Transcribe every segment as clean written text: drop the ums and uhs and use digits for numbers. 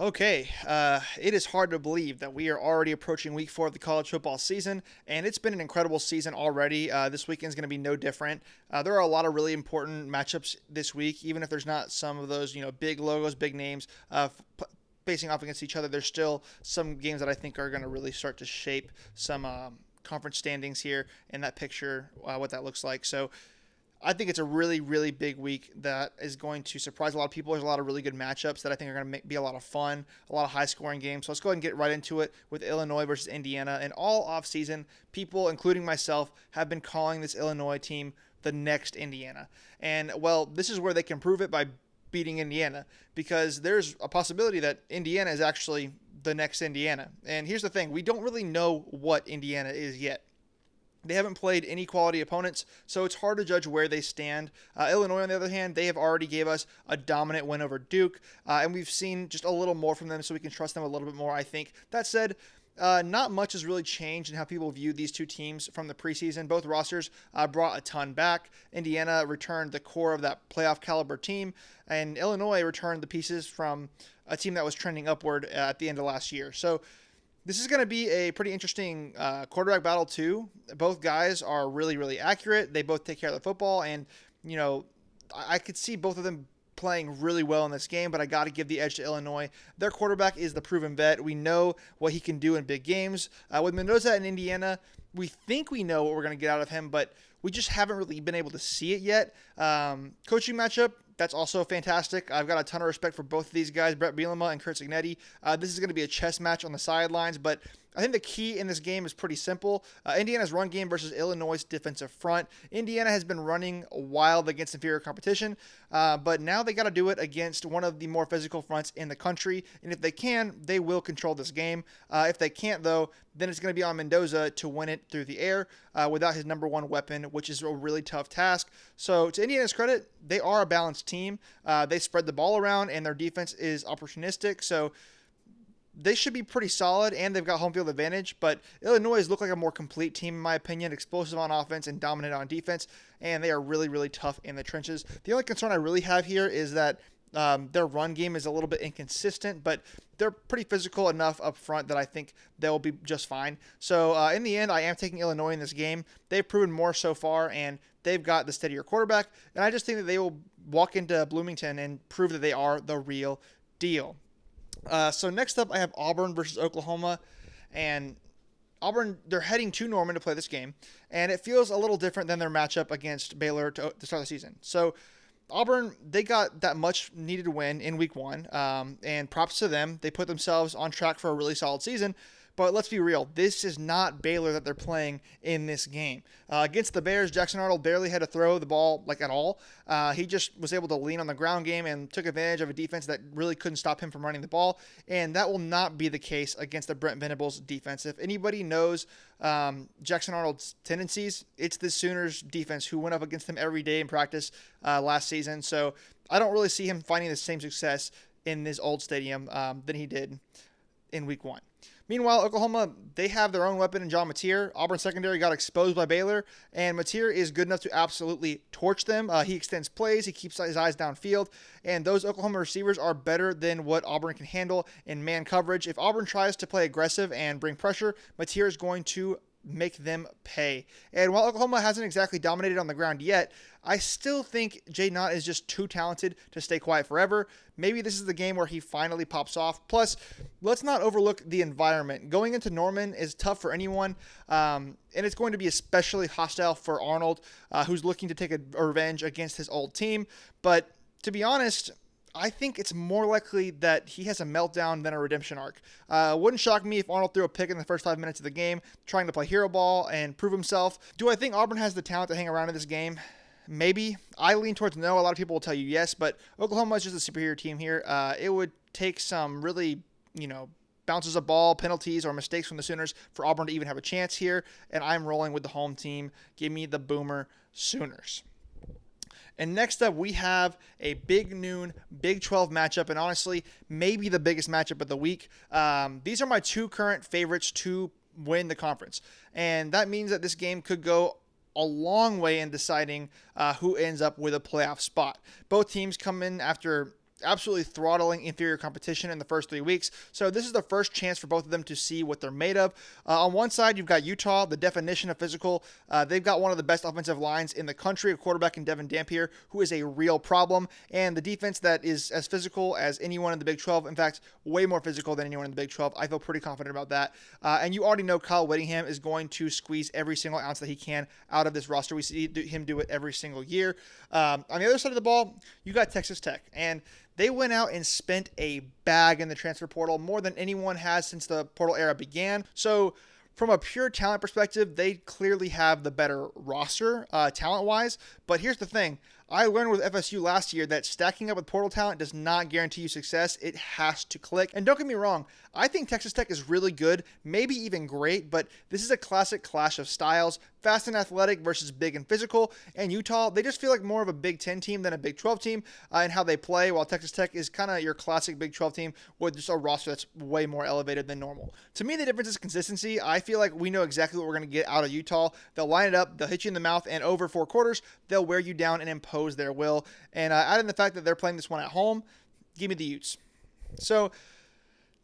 Okay, it is hard to believe that we are already approaching week 4 of the college football season, and it's been an incredible season already. This weekend is going to be no different. There are a lot of really important matchups this week, even if there's not some of those, big logos, big names facing off against each other. There's still some games that I think are going to really start to shape some conference standings here in that picture, what that looks like. So I think it's a really, really big week that is going to surprise a lot of people. There's a lot of really good matchups that I think are going to be a lot of fun, a lot of high scoring games. So let's go ahead and get right into it with Illinois versus Indiana. And all offseason, people, including myself, have been calling this Illinois team the next Indiana. And, well, this is where they can prove it by beating Indiana, because there's a possibility that Indiana is actually the next Indiana. And here's the thing, we don't really know what Indiana is yet. They haven't played any quality opponents, so it's hard to judge where they stand. Illinois, on the other hand, they have already gave us a dominant win over Duke, and we've seen just a little more from them, so we can trust them a little bit more, I think. That said, not much has really changed in how people view these two teams from the preseason. Both rosters brought a ton back. Indiana returned the core of that playoff caliber team, and Illinois returned the pieces from a team that was trending upward at the end of last year. So this is going to be a pretty interesting quarterback battle, too. Both guys are really, really accurate. They both take care of the football. And, I could see both of them playing really well in this game, but I got to give the edge to Illinois. Their quarterback is the proven vet. We know what he can do in big games. With Mendoza and Indiana, we think we know what we're going to get out of him, but we just haven't really been able to see it yet. Coaching matchup, that's also fantastic. I've got a ton of respect for both of these guys, Brett Bielema and Kurt Cignetti. This is going to be a chess match on the sidelines, but I think the key in this game is pretty simple. Indiana's run game versus Illinois' defensive front. Indiana has been running wild against inferior competition, but now they got to do it against one of the more physical fronts in the country, and if they can, they will control this game. If they can't, though, then it's going to be on Mendoza to win it through the air without his number one weapon, which is a really tough task. So to Indiana's credit, they are a balanced team. They spread the ball around, and their defense is opportunistic, so they should be pretty solid, and they've got home field advantage. But Illinois look like a more complete team, in my opinion, explosive on offense and dominant on defense, and they are really, really tough in the trenches. The only concern I really have here is that their run game is a little bit inconsistent, but they're pretty physical enough up front that I think they'll be just fine. So in the end, I am taking Illinois in this game. They've proven more so far, and they've got the steadier quarterback, and I just think that they will walk into Bloomington and prove that they are the real deal. So next up, I have Auburn versus Oklahoma, and Auburn, they're heading to Norman to play this game, and it feels a little different than their matchup against Baylor to start the season. So Auburn, they got that much needed win in week 1, and props to them. They put themselves on track for a really solid season. But let's be real, this is not Baylor that they're playing in this game. Against the Bears, Jackson Arnold barely had to throw the ball at all. He just was able to lean on the ground game and took advantage of a defense that really couldn't stop him from running the ball. And that will not be the case against the Brent Venables defense. If anybody knows Jackson Arnold's tendencies, it's the Sooners defense who went up against him every day in practice last season. So I don't really see him finding the same success in this old stadium than he did in week 1. Meanwhile, Oklahoma, they have their own weapon in John Mateer. Auburn secondary got exposed by Baylor, and Mateer is good enough to absolutely torch them. He extends plays, he keeps his eyes downfield, and those Oklahoma receivers are better than what Auburn can handle in man coverage. If Auburn tries to play aggressive and bring pressure, Mateer is going to make them pay. And while Oklahoma hasn't exactly dominated on the ground yet, I still think Jay Knott is just too talented to stay quiet forever. Maybe this is the game where he finally pops off. Plus, let's not overlook the environment. Going into Norman is tough for anyone, and it's going to be especially hostile for Arnold, who's looking to take a revenge against his old team. But to be honest, I think it's more likely that he has a meltdown than a redemption arc. Wouldn't shock me if Arnold threw a pick in the first 5 minutes of the game, trying to play hero ball and prove himself. Do I think Auburn has the talent to hang around in this game? Maybe. I lean towards no. A lot of people will tell you yes, but Oklahoma is just a superior team here. It would take some really, bounces of ball, penalties, or mistakes from the Sooners for Auburn to even have a chance here, and I'm rolling with the home team. Give me the Boomer Sooners. And next up, we have a big noon, Big 12 matchup, and honestly, maybe the biggest matchup of the week. These are my two current favorites to win the conference, and that means that this game could go a long way in deciding who ends up with a playoff spot. Both teams come in after absolutely throttling inferior competition in the first 3 weeks. So this is the first chance for both of them to see what they're made of. On one side, you've got Utah, the definition of physical. They've got one of the best offensive lines in the country, a quarterback in Devin Dampier, who is a real problem, and the defense that is as physical as anyone in the Big 12. In fact, way more physical than anyone in the Big 12. I feel pretty confident about that. And you already know Kyle Whittingham is going to squeeze every single ounce that he can out of this roster. We see him do it every single year. On the other side of the ball, you got Texas Tech, and they went out and spent a bag in the transfer portal, more than anyone has since the portal era began. So from a pure talent perspective, they clearly have the better roster talent-wise. But here's the thing. I learned with FSU last year that stacking up with portal talent does not guarantee you success. It has to click. And don't get me wrong, I think Texas Tech is really good, maybe even great, but this is a classic clash of styles, fast and athletic versus big and physical. And Utah, they just feel like more of a Big 10 team than a Big 12 team in how they play, while Texas Tech is kind of your classic Big 12 team with just a roster that's way more elevated than normal. To me, the difference is consistency. I feel like we know exactly what we're going to get out of Utah. They'll line it up, they'll hit you in the mouth, and over 4 quarters, they'll wear you down and impose their will. And add in the fact that they're playing this one at home, give me the Utes. So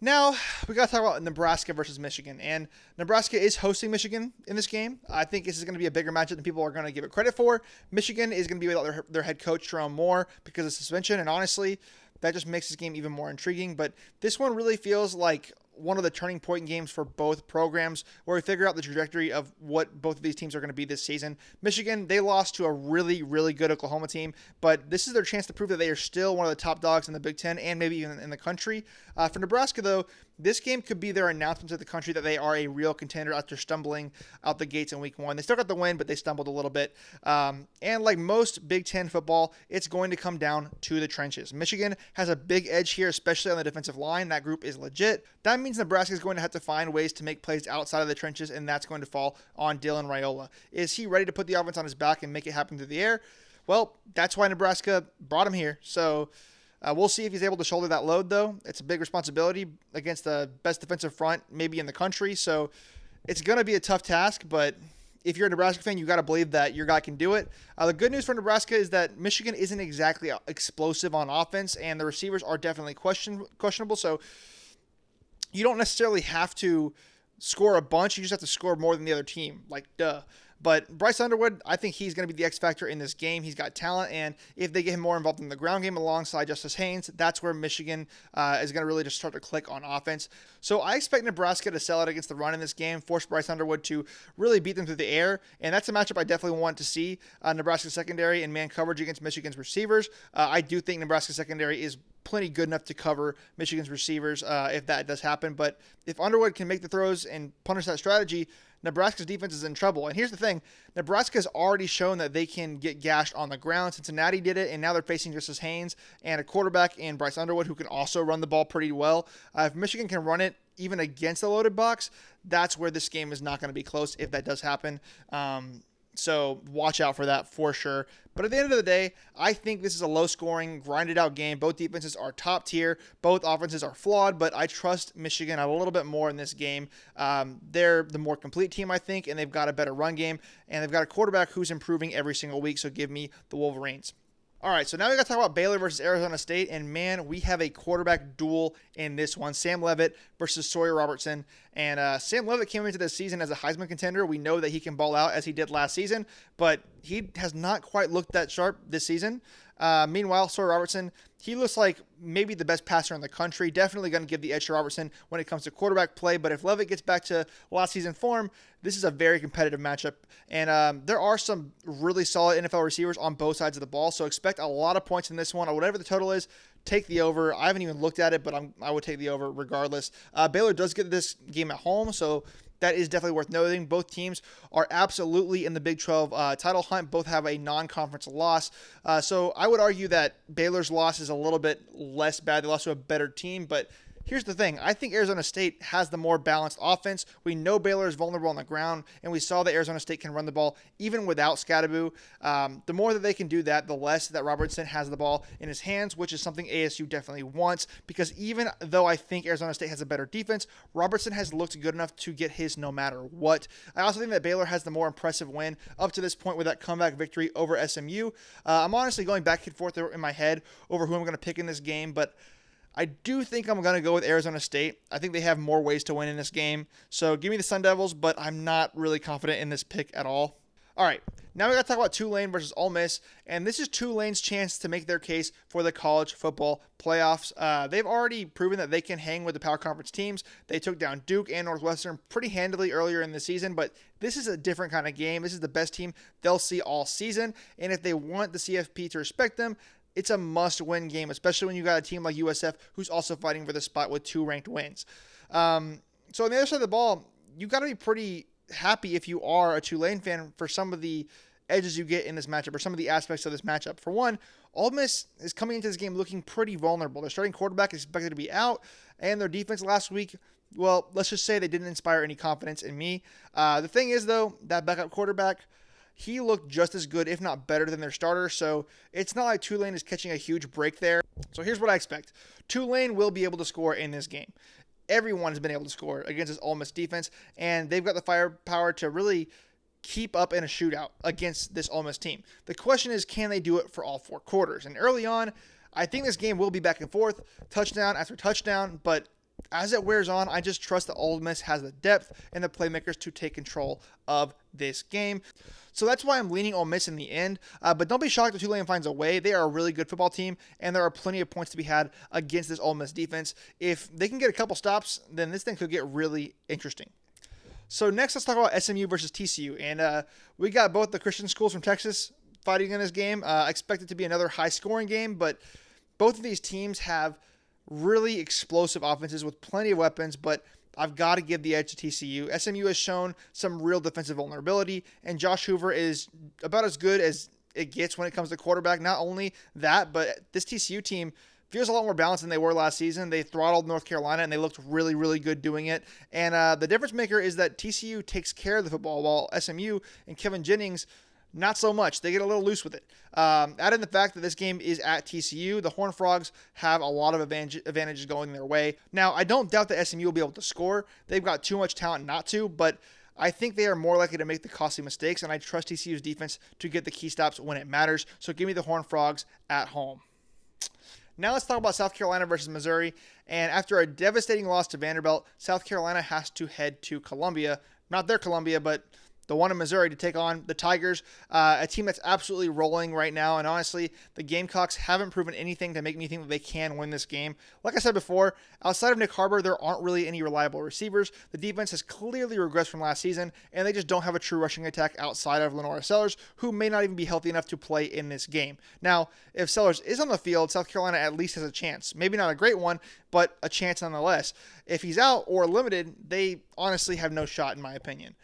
now we got to talk about Nebraska versus Michigan. And Nebraska is hosting Michigan in this game. I think this is going to be a bigger matchup than people are going to give it credit for. Michigan is going to be without their head coach, Jerome Moore, because of suspension. And honestly, that just makes this game even more intriguing. But this one really feels like one of the turning point games for both programs, where we figure out the trajectory of what both of these teams are going to be this season. Michigan, they lost to a really, really good Oklahoma team, but this is their chance to prove that they are still one of the top dogs in the Big Ten and maybe even in the country. For Nebraska, though, this game could be their announcement to the country that they are a real contender after stumbling out the gates in week 1. They still got the win, but they stumbled a little bit. And like most Big Ten football, it's going to come down to the trenches. Michigan has a big edge here, especially on the defensive line. That group is legit. That means Nebraska is going to have to find ways to make plays outside of the trenches, and that's going to fall on Dylan Raiola. Is he ready to put the offense on his back and make it happen through the air? Well, that's why Nebraska brought him here. So we'll see if he's able to shoulder that load, though. It's a big responsibility against the best defensive front maybe in the country. So it's going to be a tough task, but if you're a Nebraska fan, you got to believe that your guy can do it. The good news for Nebraska is that Michigan isn't exactly explosive on offense, and the receivers are definitely questionable. So you don't necessarily have to score a bunch. You just have to score more than the other team. Like, duh. But Bryce Underwood, I think he's going to be the X factor in this game. He's got talent, and if they get him more involved in the ground game alongside Justice Haynes, that's where Michigan is going to really just start to click on offense. So I expect Nebraska to sell out against the run in this game, force Bryce Underwood to really beat them through the air, and that's a matchup I definitely want to see. Nebraska secondary and man coverage against Michigan's receivers. I do think Nebraska secondary is plenty good enough to cover Michigan's receivers if that does happen. But if Underwood can make the throws and punish that strategy, Nebraska's defense is in trouble. And here's the thing. Nebraska has already shown that they can get gashed on the ground. Cincinnati did it, and now they're facing Justice Haynes and a quarterback in Bryce Underwood who can also run the ball pretty well. If Michigan can run it even against a loaded box, that's where this game is not going to be close if that does happen. So watch out for that for sure. But at the end of the day, I think this is a low-scoring, grinded-out game. Both defenses are top tier. Both offenses are flawed, but I trust Michigan a little bit more in this game. They're the more complete team, I think, and they've got a better run game, and they've got a quarterback who's improving every single week, so give me the Wolverines. All right, so now we got to talk about Baylor versus Arizona State, and man, we have a quarterback duel in this one. Sam Leavitt versus Sawyer Robertson, and Sam Leavitt came into this season as a Heisman contender. We know that he can ball out as he did last season, but he has not quite looked that sharp this season. Meanwhile, Sawyer Robertson, he looks like maybe the best passer in the country. Definitely going to give the edge to Robertson when it comes to quarterback play. But if Leavitt gets back to last season form, this is a very competitive matchup. And there are some really solid NFL receivers on both sides of the ball. So expect a lot of points in this one. Or whatever the total is, take the over. I haven't even looked at it, but I would take the over regardless. Baylor does get this game at home, so that is definitely worth noting. Both teams are absolutely in the Big 12 title hunt. Both have a non-conference loss. So I would argue that Baylor's loss is a little bit less bad. They lost to a better team, but Here's the thing. I think Arizona State has the more balanced offense. We know Baylor is vulnerable on the ground, and we saw that Arizona State can run the ball even without Scadaboo. The more that they can do that, the less that Robertson has the ball in his hands, which is something ASU definitely wants, because even though I think Arizona State has a better defense, Robertson has looked good enough to get his no matter what. I also think that Baylor has the more impressive win up to this point with that comeback victory over SMU. I'm honestly going back and forth in my head over who I'm going to pick in this game, but I do think I'm going to go with Arizona State. I think they have more ways to win in this game. So give me the Sun Devils, but I'm not really confident in this pick at all. All right, now we got to talk about Tulane versus Ole Miss, and this is Tulane's chance to make their case for the college football playoffs. They've already proven that they can hang with the power conference teams. They took down Duke and Northwestern pretty handily earlier in the season, but this is a different kind of game. This is the best team they'll see all season, and if they want the CFP to respect them, it's a must-win game, especially when you got a team like USF who's also fighting for the spot with 2 ranked wins. So on the other side of the ball, you got to be pretty happy if you are a Tulane fan for some of the edges you get in this matchup or some of the aspects of this matchup. For one, Ole Miss is coming into this game looking pretty vulnerable. Their starting quarterback is expected to be out, and their defense last week, well, let's just say they didn't inspire any confidence in me. The thing is, though, that backup quarterback, he looked just as good, if not better, than their starter, so it's not like Tulane is catching a huge break there. So here's what I expect. Tulane will be able to score in this game. Everyone has been able to score against this Ole Miss defense, and they've got the firepower to really keep up in a shootout against this Ole Miss team. The question is, can they do it for all 4 quarters? And early on, I think this game will be back and forth, touchdown after touchdown, but as it wears on, I just trust that Ole Miss has the depth and the playmakers to take control of this game. So that's why I'm leaning Ole Miss in the end. But don't be shocked if Tulane finds a way. They are a really good football team, and there are plenty of points to be had against this Ole Miss defense. If they can get a couple stops, then this thing could get really interesting. So next, let's talk about SMU versus TCU. And we got both the Christian schools from Texas fighting in this game. I expect it to be another high-scoring game, but both of these teams have really explosive offenses with plenty of weapons, but I've got to give the edge to TCU. SMU has shown some real defensive vulnerability, and Josh Hoover is about as good as it gets when it comes to quarterback. Not only that, but this TCU team feels a lot more balanced than they were last season. They throttled North Carolina, and they looked really, really good doing it. And the difference maker is that TCU takes care of the football, while SMU and Kevin Jennings, not so much. They get a little loose with it. Add in the fact that this game is at TCU, the Horned Frogs have a lot of advantages going their way. Now, I don't doubt that SMU will be able to score. They've got too much talent not to, but I think they are more likely to make the costly mistakes, and I trust TCU's defense to get the key stops when it matters. So give me the Horned Frogs at home. Now let's talk about South Carolina versus Missouri. And after a devastating loss to Vanderbilt, South Carolina has to head to Columbia. Not their Columbia, but the one in Missouri, to take on the Tigers, a team that's absolutely rolling right now. And honestly, the Gamecocks haven't proven anything to make me think that they can win this game. Like I said before, outside of Nick Harbor, there aren't really any reliable receivers. The defense has clearly regressed from last season, and they just don't have a true rushing attack outside of Lenora Sellers, who may not even be healthy enough to play in this game. Now, if Sellers is on the field, South Carolina at least has a chance. Maybe not a great one, but a chance nonetheless. If he's out or limited, they honestly have no shot, in my opinion.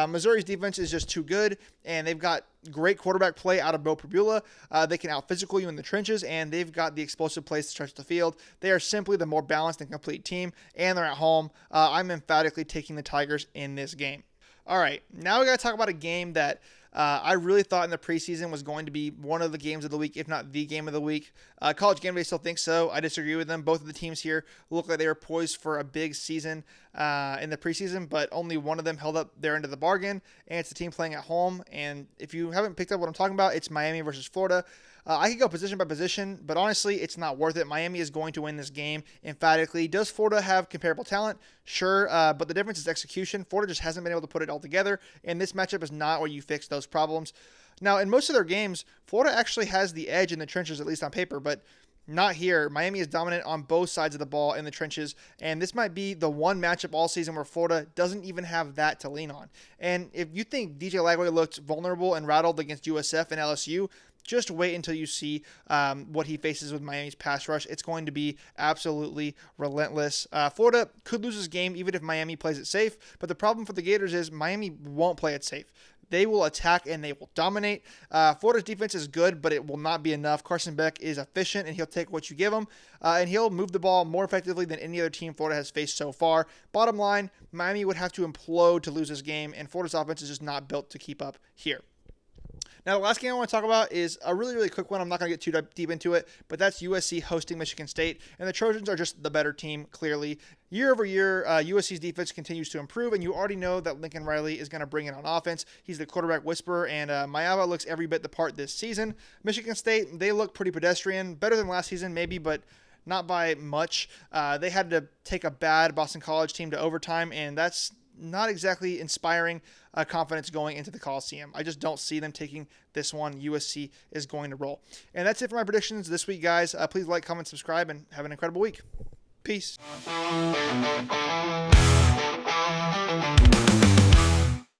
Missouri's defense is just too good, and they've got great quarterback play out of Beau Pribula. They can out-physical you in the trenches, and they've got the explosive plays to stretch the field. They are simply the more balanced and complete team, and they're at home. I'm emphatically taking the Tigers in this game. All right, now we got to talk about a game that I really thought in the preseason was going to be one of the games of the week, if not the game of the week. College Game Day still thinks so. I disagree with them. Both of the teams here look like they were poised for a big season in the preseason, but only one of them held up their end of the bargain, and it's the team playing at home. And if you haven't picked up what I'm talking about, it's Miami versus Florida. I could go position by position, but honestly, it's not worth it. Miami is going to win this game emphatically. Does Florida have comparable talent? Sure, but the difference is execution. Florida just hasn't been able to put it all together, and this matchup is not where you fix those problems. Now, in most of their games, Florida actually has the edge in the trenches, at least on paper, but not here. Miami is dominant on both sides of the ball in the trenches, and this might be the one matchup all season where Florida doesn't even have that to lean on. And if you think DJ Lagway looked vulnerable and rattled against USF and LSU, just wait until you see what he faces with Miami's pass rush. It's going to be absolutely relentless. Florida could lose this game even if Miami plays it safe, but the problem for the Gators is Miami won't play it safe. They will attack and they will dominate. Florida's defense is good, but it will not be enough. Carson Beck is efficient, and he'll take what you give him, and he'll move the ball more effectively than any other team Florida has faced so far. Bottom line, Miami would have to implode to lose this game, and Florida's offense is just not built to keep up here. Now, the last game I want to talk about is a really, really quick one. I'm not going to get too deep into it, but that's USC hosting Michigan State, and the Trojans are just the better team, clearly. Year over year, USC's defense continues to improve, and you already know that Lincoln Riley is going to bring it on offense. He's the quarterback whisperer, and Mayava looks every bit the part this season. Michigan State, they look pretty pedestrian, better than last season maybe, but not by much. They had to take a bad Boston College team to overtime, and that's not exactly inspiring confidence going into the Coliseum. I just don't see them taking this one. USC is going to roll. And that's it for my predictions this week, guys. Please like, comment, subscribe, and have an incredible week. Peace.